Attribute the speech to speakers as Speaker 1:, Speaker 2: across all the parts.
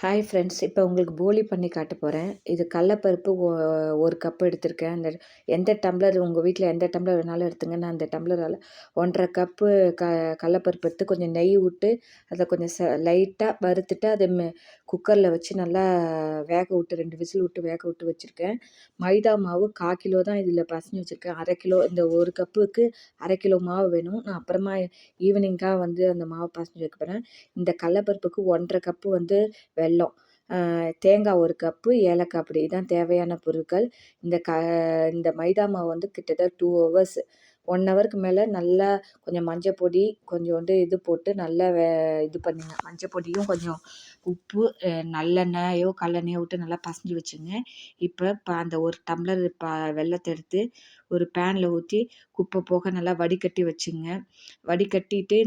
Speaker 1: Hi friends! இப்போ உங்களுக்கு போலி பண்ணி காட்ட போகிறேன். இது கடலப்பருப்பு 1 கப் எடுத்திருக்கேன். எந்த டம்ளர் உங்கள் வீட்டில் எந்த டம்ளர் வேணாலும் எடுத்துங்க. நான் அந்த டம்ளரால் 1½ கப்பு கடலப்பருப்பு எடுத்து கொஞ்சம் நெய் விட்டு அதை கொஞ்சம் லைட்டாக வறுத்துட்டு அதை குக்கரில் வச்சு நல்லா வேக விட்டு 2 விசில் விட்டு வேக விட்டு வச்சுருக்கேன். மைதா மாவு 1/4 கிலோ தான் இதில் பசஞ்சு வச்சுருக்கேன். 1/2 கிலோ இந்த 1 கப்புக்கு 1/2 கிலோ மாவு வேணும். நான் அப்புறமா ஈவினிங்காக அந்த மாவு பசஞ்சு வைக்க போகிறேன். இந்த கடலப்பருப்புக்கு 1½ கப்பு வெல்லம், தேங்காய் 1 கப்பு, ஏலக்காய் பொடி, இதான் தேவையான பொருட்கள். இந்த மைதா மாவு கிட்டத்தட்ட 2 ஹவர்ஸ் 1 ஹவருக்கு மேலே நல்லா கொஞ்சம் மஞ்சள் பொடி கொஞ்சோண்டு இது போட்டு நல்லா இது பண்ணுங்க. மஞ்சள் பொடியும் கொஞ்சம் உப்பு, நல்லெண்ணெயோ கடலெண்ணெயோ விட்டு நல்லா பசஞ்சு வச்சுங்க. இப்போ அந்த 1 டம்ளர் வெல்லத்தை எடுத்து ஒரு பேனில் ஊற்றி குப்பை போக நல்லா வடிகட்டி வச்சுங்க. வடிகட்டிட்டு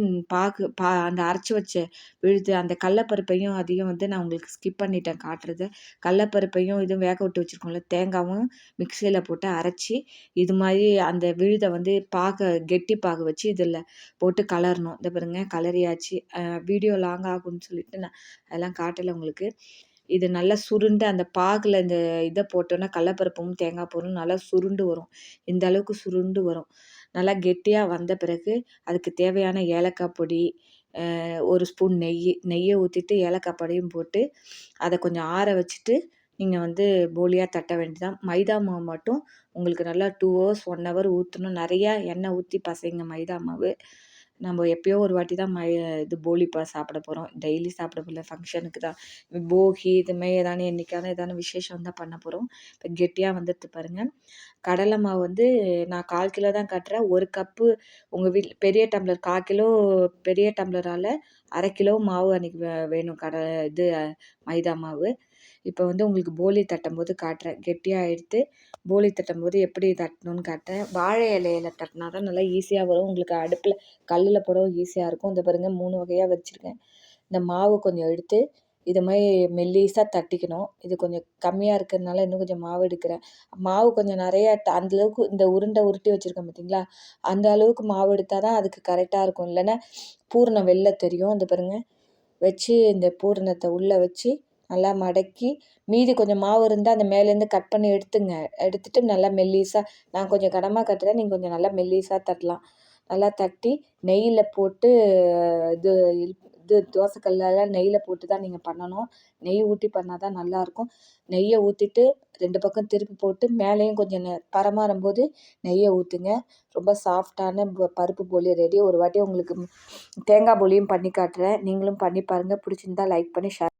Speaker 1: அந்த அரைச்சி வச்ச விழுது அந்த கடலப்பருப்பையும் அதையும் நான் உங்களுக்கு ஸ்கிப் பண்ணிட்டேன் காட்டுறது. கடலப்பருப்பையும் இதுவும் வேக விட்டு வச்சுருக்கோம்ல, தேங்காயும் மிக்சியில் போட்டு அரைச்சி இது மாதிரி அந்த விழுதை கெட்டி பாகு வச்சு இதில் போட்டு கலரணும். இந்த பாருங்க கலரியாச்சு. வீடியோ லாங் ஆகும்னு சொல்லிட்டு நான் அதெல்லாம் காட்டலை உங்களுக்கு. இது நல்லா சுருண்டு அந்த பாகில் இந்த இதை போட்டோன்னா கடலப்பருப்பும் தேங்காய் பூவும் நல்லா சுருண்டு வரும். இந்த அளவுக்கு சுருண்டு வரும். நல்லா கெட்டியாக வந்த பிறகு அதுக்கு தேவையான ஏலக்காய் பொடி, 1 ஸ்பூன் நெய்யை ஊற்றிட்டு ஏலக்காய் பொடியும் போட்டு அதை கொஞ்சம் ஆற வச்சுட்டு நீங்கள் போலியாக தட்ட வேண்டியதான். மைதா மாவு மட்டும் உங்களுக்கு நல்லா 2 ஹவர்ஸ் 1 ஹவர் ஊற்றணும். நிறையா எண்ணெய் ஊற்றி பசைங்க மைதா மாவு. நம்ம எப்போயோ ஒரு வாட்டி தான் இது போலி சாப்பிட போகிறோம். டெய்லி சாப்பிட போகல, ஃபங்க்ஷனுக்கு தான். போகி இதுமாதிரி ஏதான விசேஷம் தான் பண்ண போகிறோம். இப்போ கெட்டியாக வந்துடுது பாருங்கள். கடலை மாவு நான் 1/4 கிலோ தான் காட்டுறேன். 1 கப்பு உங்கள் வீட்டில் பெரிய டம்ளர் 1/4 கிலோ பெரிய டம்ளரால் 1/2 கிலோ மாவு அன்றைக்கி வேணும். மைதா மாவு. இப்போ உங்களுக்கு போலி தட்டும்போது காட்டுறேன். கெட்டியாக எடுத்து போலி தட்டும்போது எப்படி தட்டணும்னு காட்டுறேன். வாழை இலையில் தட்டினா தான் நல்லா ஈஸியாக வரும். உங்களுக்கு அடுப்பில் கல்லில் போடவும் ஈஸியாக இருக்கும். இந்த பாருங்கள் 3 வகையாக வச்சுருக்கேன். இந்த மாவு கொஞ்சம் எடுத்து இது மாதிரி மெல்லிசாக தட்டிக்கணும். இது கொஞ்சம் கம்மியாக இருக்கிறதுனால இன்னும் கொஞ்சம் மாவு எடுக்கிறேன். மாவு கொஞ்சம் நிறையா அந்தளவுக்கு இந்த உருண்டை உருட்டி வச்சுருக்கேன் பார்த்தீங்களா, அந்த அளவுக்கு மாவு எடுத்தால் தான் அதுக்கு கரெக்டாக இருக்கும். இல்லைன்னா பூரணம் வெளில தெரியும். இந்த பாருங்கள் வச்சு இந்த பூரணத்தை உள்ளே வச்சு நல்லா மடக்கி மீதி கொஞ்சம் மாவு இருந்தால் அந்த மேலேருந்து கட் பண்ணி எடுத்துட்டு நல்லா மெல்லிசாக நான் கொஞ்சம் கனமாக கட்டுறேன். நீங்கள் கொஞ்சம் நல்லா மெல்லிசாக தட்டலாம். நல்லா தட்டி நெய்யில் போட்டு இது தோசைக்கல்லால் நெய்யில் போட்டு தான் நீங்கள் பண்ணணும். நெய் ஊற்றி பண்ணால் தான் நல்லாயிருக்கும். நெய்யை ஊற்றிட்டு 2 பக்கம் திருப்பி போட்டு மேலேயும் கொஞ்சம் பரமாறும்போது நெய்யை ஊற்றுங்க. ரொம்ப சாஃப்டான பருப்பு போலி ரெடி. ஒரு வாட்டி உங்களுக்கு தேங்காய் போலியும் பண்ணி காட்டுறேன். நீங்களும் பண்ணி பாருங்கள். பிடிச்சிருந்தா லைக் பண்ணி ஷேர்